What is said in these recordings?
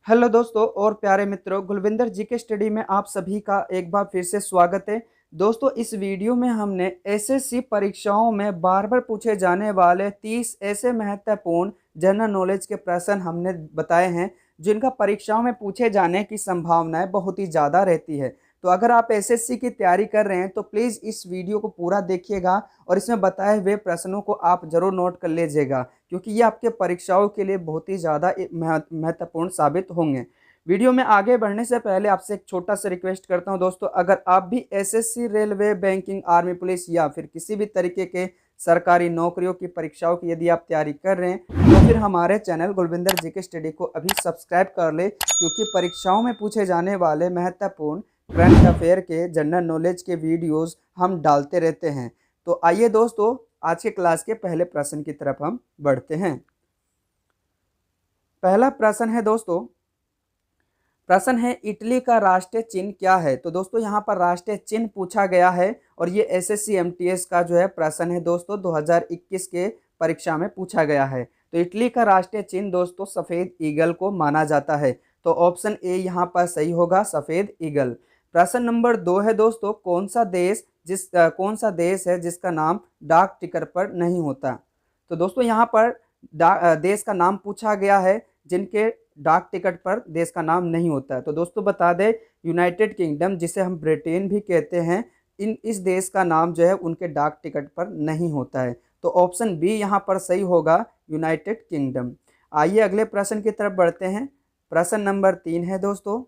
Hello दोस्तों और प्यारे मित्रों, गुलविंदर जी के स्टडी में आप सभी का एक बार फिर से स्वागत है। दोस्तों, इस वीडियो में हमने एसएससी परीक्षाओं में बार बार पूछे जाने वाले 30 ऐसे महत्वपूर्ण जनरल नॉलेज के प्रश्न हमने बताए हैं जिनका परीक्षाओं में पूछे जाने की संभावनाएं बहुत ही ज़्यादा रहती है। तो अगर आप एसएससी की तैयारी कर रहे हैं तो प्लीज़ इस वीडियो को पूरा देखिएगा और इसमें बताए हुए प्रश्नों को आप जरूर नोट कर लीजिएगा, क्योंकि ये आपके परीक्षाओं के लिए बहुत ही ज़्यादा महत्वपूर्ण साबित होंगे। वीडियो में आगे बढ़ने से पहले आपसे एक छोटा सा रिक्वेस्ट करता हूं दोस्तों, अगर आप भी SSC, railway, banking, army, police या फिर किसी भी तरीके के सरकारी नौकरियों की परीक्षाओं की यदि आप तैयारी कर रहे हैं तो फिर हमारे चैनल गुलविंदर जी के स्टडी को अभी सब्सक्राइब कर ले, क्योंकि परीक्षाओं में पूछे जाने वाले महत्वपूर्ण करंट अफेयर के जनरल नॉलेज के वीडियोस हम डालते रहते हैं। तो आइए दोस्तों, आज के क्लास के पहले प्रश्न की तरफ हम बढ़ते हैं। पहला प्रश्न है दोस्तों, प्रश्न है इटली का राष्ट्रीय चिन्ह क्या है। तो दोस्तों यहाँ पर राष्ट्रीय चिन्ह पूछा गया है और ये एसएससी एमटीएस का जो है प्रश्न है दोस्तों, 2021 के परीक्षा में पूछा गया है। तो इटली का राष्ट्रीय चिन्ह दोस्तों सफ़ेद ईगल को माना जाता है। तो ऑप्शन ए यहाँ पर सही होगा, सफ़ेद ईगल। प्रश्न नंबर 2 है दोस्तों, कौन सा देश है जिसका नाम डाक टिकट पर नहीं होता। तो दोस्तों यहाँ पर देश का नाम पूछा गया है जिनके डाक टिकट पर देश का नाम नहीं होता है। तो दोस्तों बता दें, यूनाइटेड किंगडम, जिसे हम ब्रिटेन भी कहते हैं, इस देश का नाम जो है उनके डाक टिकट पर नहीं होता है। तो ऑप्शन बी यहाँ पर सही होगा, यूनाइटेड किंगडम। आइए अगले प्रश्न की तरफ बढ़ते हैं। प्रश्न नंबर 3 है दोस्तों,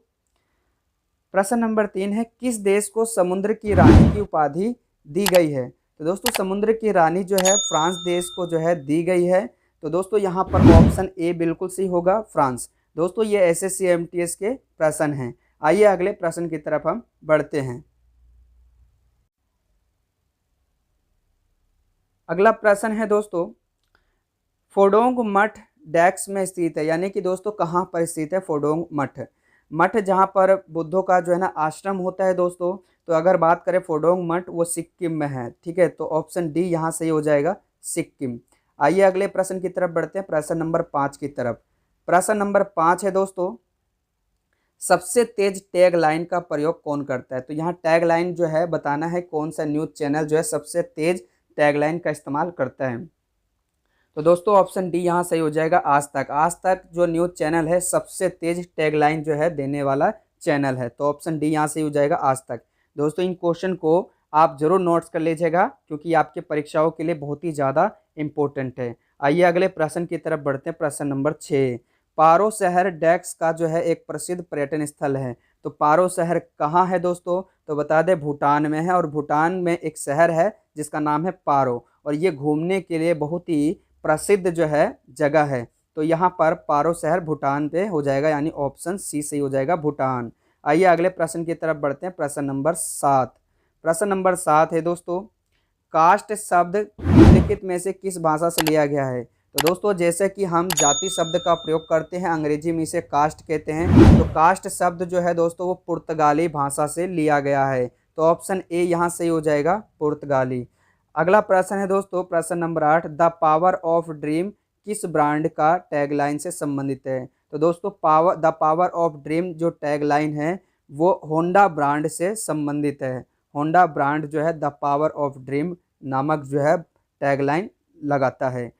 प्रश्न नंबर 3 है, किस देश को समुद्र की रानी की उपाधि दी गई है। तो दोस्तों समुद्र की रानी जो है फ्रांस देश को जो है दी गई है। तो दोस्तों यहाँ पर ऑप्शन ए बिल्कुल सही होगा, फ्रांस। दोस्तों ये एसएससी एमटीएस के प्रश्न हैं। आइए अगले प्रश्न की तरफ हम बढ़ते हैं। अगला प्रश्न है दोस्तों, फोडोंग मठ डेक्स में स्थित है, यानी कि दोस्तों कहाँ पर स्थित है फोडोंग मठ। मठ जहाँ पर बुद्धों का जो है ना आश्रम होता है दोस्तों। तो अगर बात करें फोडोंग मठ, वो सिक्किम में है। ठीक है, तो ऑप्शन डी यहाँ सही हो जाएगा, सिक्किम। आइए अगले प्रश्न की तरफ बढ़ते हैं, प्रश्न नंबर 5 की तरफ। प्रश्न नंबर 5 है दोस्तों, सबसे तेज टैग लाइन का प्रयोग कौन करता है। तो यहाँ टैग लाइन जो है बताना है, कौन सा न्यूज़ चैनल जो है सबसे तेज टैग लाइन का इस्तेमाल करता है। तो दोस्तों ऑप्शन डी यहाँ सही हो जाएगा, आज तक। आज तक जो न्यूज़ चैनल है सबसे तेज टैग लाइन जो है देने वाला चैनल है। तो ऑप्शन डी यहाँ सही हो जाएगा, आज तक। दोस्तों इन क्वेश्चन को आप जरूर नोट्स कर लीजिएगा, क्योंकि आपके परीक्षाओं के लिए बहुत ही ज़्यादा इम्पोर्टेंट है। आइए अगले प्रश्न की तरफ बढ़ते हैं। प्रश्न नंबर 6, पारो शहर डेक्स का जो है एक प्रसिद्ध पर्यटन स्थल है। तो पारो शहर कहाँ है दोस्तों। तो बता दें भूटान में है, और भूटान में एक शहर है जिसका नाम है पारो, और ये घूमने के लिए बहुत ही प्रसिद्ध जो है जगह है। तो यहाँ पर पारो शहर भूटान पे हो जाएगा, यानी ऑप्शन सी सही हो जाएगा, भूटान। आइए अगले प्रश्न की तरफ बढ़ते हैं। प्रश्न नंबर 7, प्रश्न नंबर 7 है दोस्तों, कास्ट शब्द निम्नलिखित में से किस भाषा से लिया गया है। तो दोस्तों जैसे कि हम जाति शब्द का प्रयोग करते हैं, अंग्रेजी में इसे कास्ट कहते हैं। तो कास्ट शब्द जो है दोस्तों वो पुर्तगाली भाषा से लिया गया है। तो ऑप्शन ए यहाँ सही हो जाएगा, पुर्तगाली। अगला प्रश्न है दोस्तों, प्रश्न number 8, the power of dream किस ब्रांड का टैगलाइन से संबंधित है। तो दोस्तों द पावर ऑफ ड्रीम जो टैगलाइन है वो होंडा ब्रांड से संबंधित है। होंडा ब्रांड जो है द पावर ऑफ ड्रीम नामक जो है टैगलाइन लगाता है।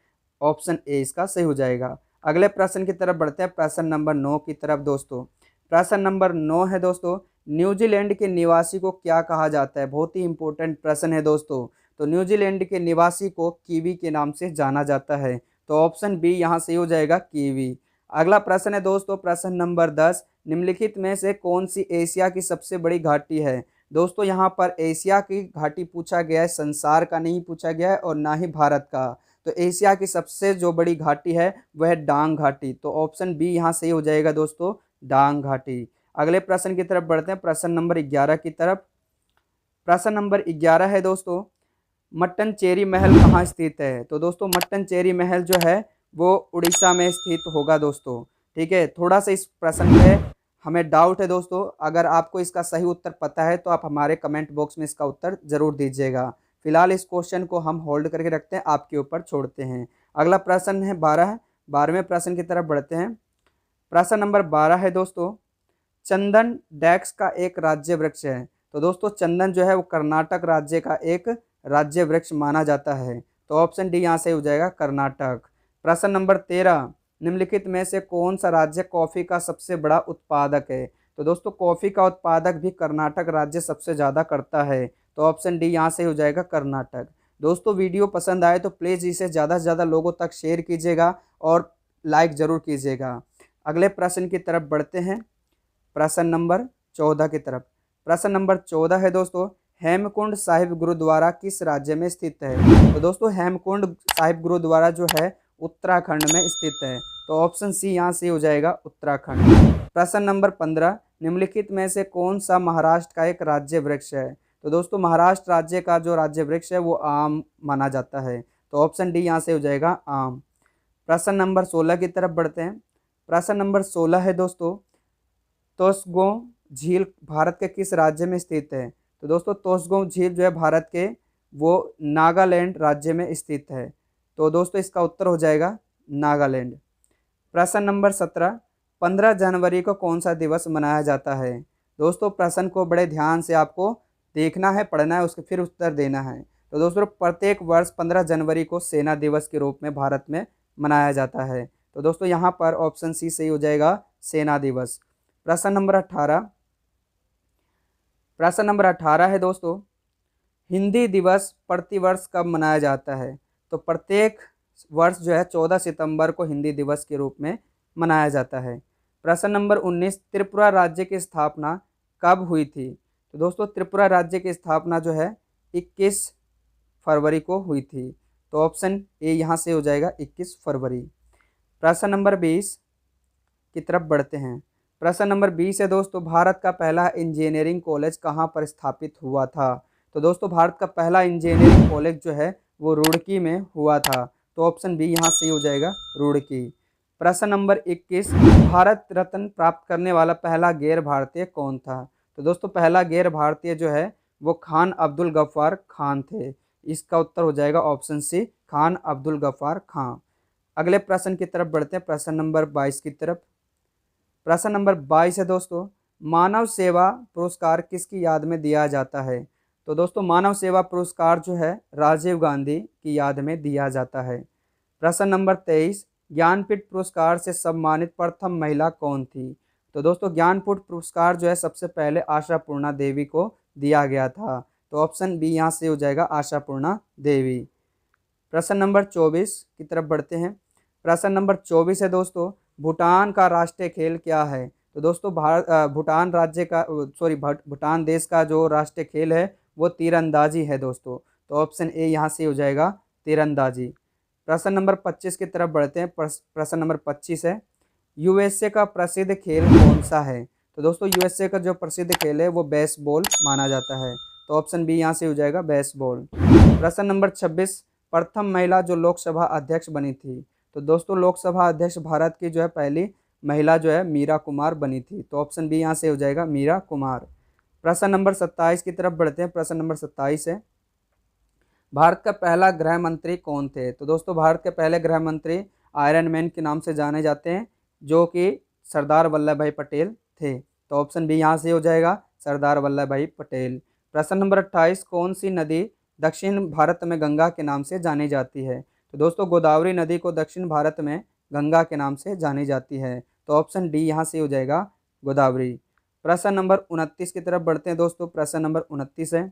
ऑप्शन ए इसका सही हो जाएगा। अगले प्रश्न की तरफ बढ़ते हैं, प्रश्न नंबर 9 की तरफ दोस्तों। प्रश्न नंबर 9 है दोस्तों, न्यूजीलैंड के निवासी को क्या कहा जाता है। बहुत ही इंपॉर्टेंट प्रश्न है दोस्तों। तो न्यूजीलैंड के निवासी को कीवी के नाम से जाना जाता है। तो ऑप्शन बी यहाँ सही हो जाएगा, कीवी। अगला प्रश्न है दोस्तों, प्रश्न नंबर 10, निम्नलिखित में से कौन सी एशिया की सबसे बड़ी घाटी है। दोस्तों यहाँ पर एशिया की घाटी पूछा गया है, संसार का नहीं पूछा गया है और ना ही भारत का। तो एशिया की सबसे जो बड़ी घाटी है वह है डांग घाटी। तो ऑप्शन बी यहाँ सही हो जाएगा दोस्तों, डांग घाटी। अगले प्रश्न की तरफ बढ़ते हैं, प्रश्न नंबर 11 की तरफ। प्रश्न नंबर 11 है दोस्तों, मट्टनचेरी महल कहाँ स्थित है। तो दोस्तों मट्टनचेरी महल जो है वो उड़ीसा में स्थित होगा दोस्तों। ठीक है, थोड़ा सा इस प्रश्न पे हमें डाउट है दोस्तों। अगर आपको इसका सही उत्तर पता है तो आप हमारे कमेंट बॉक्स में इसका उत्तर जरूर दीजिएगा। फिलहाल इस क्वेश्चन को हम होल्ड करके रखते हैं, आपके ऊपर छोड़ते हैं। अगला प्रश्न है 12वें प्रश्न की तरफ बढ़ते हैं। प्रश्न नंबर 12 है दोस्तों, चंदन डैक्स का एक राज्य वृक्ष है। तो दोस्तों चंदन जो है वो कर्नाटक राज्य का एक राज्य वृक्ष माना जाता है। तो ऑप्शन डी यहाँ से हो जाएगा कर्नाटक। प्रश्न नंबर 13, निम्नलिखित में से कौन सा राज्य कॉफी का सबसे बड़ा उत्पादक है। तो दोस्तों कॉफी का उत्पादक भी कर्नाटक राज्य सबसे ज़्यादा करता है। तो ऑप्शन डी यहाँ से हो जाएगा कर्नाटक। दोस्तों वीडियो पसंद आए तो प्लीज़ इसे ज़्यादा से ज़्यादा लोगों तक शेयर कीजिएगा और लाइक ज़रूर कीजिएगा। अगले प्रश्न की तरफ बढ़ते हैं, प्रश्न नंबर 14 की तरफ। प्रश्न नंबर 14 है दोस्तों, हेमकुंड साहिब गुरुद्वारा किस राज्य में स्थित है। तो दोस्तों हेमकुंड साहिब गुरुद्वारा जो है उत्तराखंड में स्थित है। तो ऑप्शन सी यहाँ से हो जाएगा उत्तराखंड। प्रश्न नंबर 15, निम्नलिखित में से कौन सा महाराष्ट्र का एक राज्य वृक्ष है। तो दोस्तों महाराष्ट्र राज्य का जो राज्य वृक्ष है वो आम माना जाता है। तो ऑप्शन डी यहाँ से हो जाएगा आम। प्रश्न नंबर 16 की तरफ बढ़ते हैं। प्रश्न नंबर 16 है दोस्तों, तोसगों झील भारत के किस राज्य में स्थित है। तो दोस्तों तोसगों झील जो है भारत के वो नागालैंड राज्य में स्थित है। तो दोस्तों इसका उत्तर हो जाएगा नागालैंड। प्रश्न नंबर 17, 15 जनवरी को कौन सा दिवस मनाया जाता है। दोस्तों प्रश्न को बड़े ध्यान से आपको देखना है, पढ़ना है, उसके फिर उत्तर देना है। तो दोस्तों प्रत्येक वर्ष 15 जनवरी को सेना दिवस के रूप में भारत में मनाया जाता है। तो दोस्तों यहाँ पर ऑप्शन सी सही हो जाएगा सेना दिवस। प्रश्न नंबर 18, प्रश्न नंबर 18 है दोस्तों, हिंदी दिवस प्रतिवर्ष कब मनाया जाता है। तो प्रत्येक वर्ष जो है 14 सितंबर को हिंदी दिवस के रूप में मनाया जाता है। प्रश्न नंबर 19, त्रिपुरा राज्य की स्थापना कब हुई थी। तो दोस्तों त्रिपुरा राज्य की स्थापना जो है 21 फरवरी को हुई थी। तो ऑप्शन ए यहाँ से हो जाएगा 21 फरवरी। प्रश्न नंबर 20 की तरफ बढ़ते हैं। प्रश्न नंबर 20 है दोस्तों, भारत का पहला इंजीनियरिंग कॉलेज कहाँ पर स्थापित हुआ था। तो दोस्तों भारत का पहला इंजीनियरिंग कॉलेज जो है वो रुड़की में हुआ था। तो ऑप्शन बी यहाँ से हो जाएगा रुड़की। प्रश्न नंबर 21, भारत रत्न प्राप्त करने वाला पहला गैर भारतीय कौन था। तो दोस्तों पहला गैर भारतीय जो है वो खान अब्दुल गफ्फार खान थे। इसका उत्तर हो जाएगा ऑप्शन सी खान अब्दुल गफ्फार खान। अगले प्रश्न की तरफ बढ़ते हैं, प्रश्न नंबर 22 की तरफ। प्रश्न नंबर 22 है दोस्तों, मानव सेवा पुरस्कार किसकी याद में दिया जाता है। तो दोस्तों मानव सेवा पुरस्कार जो है राजीव गांधी की याद में दिया जाता है। प्रश्न नंबर 23, ज्ञानपीठ पुरस्कार से सम्मानित प्रथम महिला कौन थी। तो दोस्तों ज्ञानपीठ पुरस्कार जो है सबसे पहले आशापूर्णा देवी को दिया गया था। तो ऑप्शन बी यहाँ से हो जाएगा आशापूर्णा देवी। प्रश्न नंबर 24 की तरफ बढ़ते हैं। प्रश्न नंबर 24 है दोस्तों, भूटान का राष्ट्रीय खेल क्या है। तो दोस्तों भूटान राज्य का भूटान देश का जो राष्ट्रीय खेल है वो तीरंदाजी है दोस्तों। तो ऑप्शन ए यहाँ से हो जाएगा तीरंदाजी। प्रश्न नंबर 25 की तरफ बढ़ते हैं। प्रश्न नंबर 25 है, यूएसए का प्रसिद्ध खेल कौन सा है। तो दोस्तों यूएसए का जो प्रसिद्ध खेल है वो बेसबॉल माना जाता है। तो ऑप्शन बी यहाँ से हो जाएगा बेसबॉल। प्रश्न नंबर 26, प्रथम महिला जो लोकसभा अध्यक्ष बनी थी। तो दोस्तों लोकसभा अध्यक्ष भारत की जो है पहली महिला जो है मीरा कुमार बनी थी। तो ऑप्शन बी यहाँ से हो जाएगा मीरा कुमार। प्रश्न नंबर 27 की तरफ बढ़ते हैं। प्रश्न नंबर 27 है, भारत का पहला गृह मंत्री कौन थे। तो दोस्तों भारत के पहले गृह मंत्री आयरन मैन के नाम से जाने जाते हैं, जो कि सरदार वल्लभ भाई पटेल थे। तो ऑप्शन बी यहाँ से हो जाएगा सरदार वल्लभ भाई पटेल। प्रश्न नंबर 28, कौन सी नदी दक्षिण भारत में गंगा के नाम से जानी जाती है। तो दोस्तों गोदावरी नदी को दक्षिण भारत में गंगा के नाम से जानी जाती है। तो ऑप्शन डी यहाँ से हो जाएगा गोदावरी। प्रश्न नंबर 29 की तरफ बढ़ते हैं दोस्तों। प्रश्न नंबर 29 है,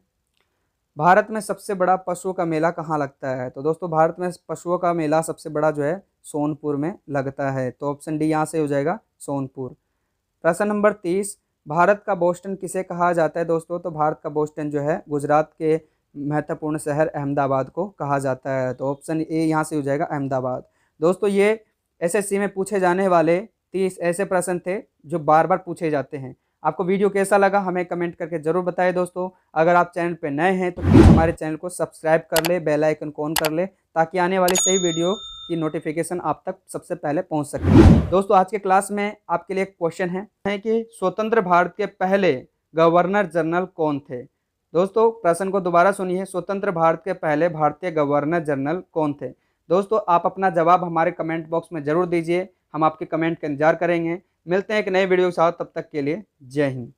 भारत में सबसे बड़ा पशुओं का मेला कहाँ लगता है। तो दोस्तों भारत में पशुओं का मेला सबसे बड़ा जो है सोनपुर में लगता है। तो ऑप्शन डी यहाँ से हो जाएगा सोनपुर। प्रश्न नंबर 30, भारत का बोस्टन किसे कहा जाता है। दोस्तों तो भारत का बोस्टन जो है गुजरात के महत्वपूर्ण शहर अहमदाबाद को कहा जाता है। तो ऑप्शन ए यहाँ से हो जाएगा अहमदाबाद। दोस्तों ये एसएससी में पूछे जाने वाले 30 ऐसे प्रश्न थे जो बार बार पूछे जाते हैं। आपको वीडियो कैसा लगा हमें कमेंट करके ज़रूर बताएं दोस्तों। अगर आप चैनल पे नए हैं तो प्लीज़ हमारे चैनल को सब्सक्राइब कर ले, बेल आइकन को ऑन कर ले, ताकि आने वाली सही वीडियो की नोटिफिकेशन आप तक सबसे पहले पहुंच सके। दोस्तों आज के क्लास में आपके लिए एक क्वेश्चन है कि स्वतंत्र भारत के पहले गवर्नर जनरल कौन थे। दोस्तों प्रश्न को दोबारा सुनिए, स्वतंत्र भारत के पहले भारतीय गवर्नर जनरल कौन थे। दोस्तों आप अपना जवाब हमारे कमेंट बॉक्स में ज़रूर दीजिए, हम आपके कमेंट का इंतजार करेंगे। मिलते हैं एक नए वीडियो के साथ, तब तक के लिए जय हिंद।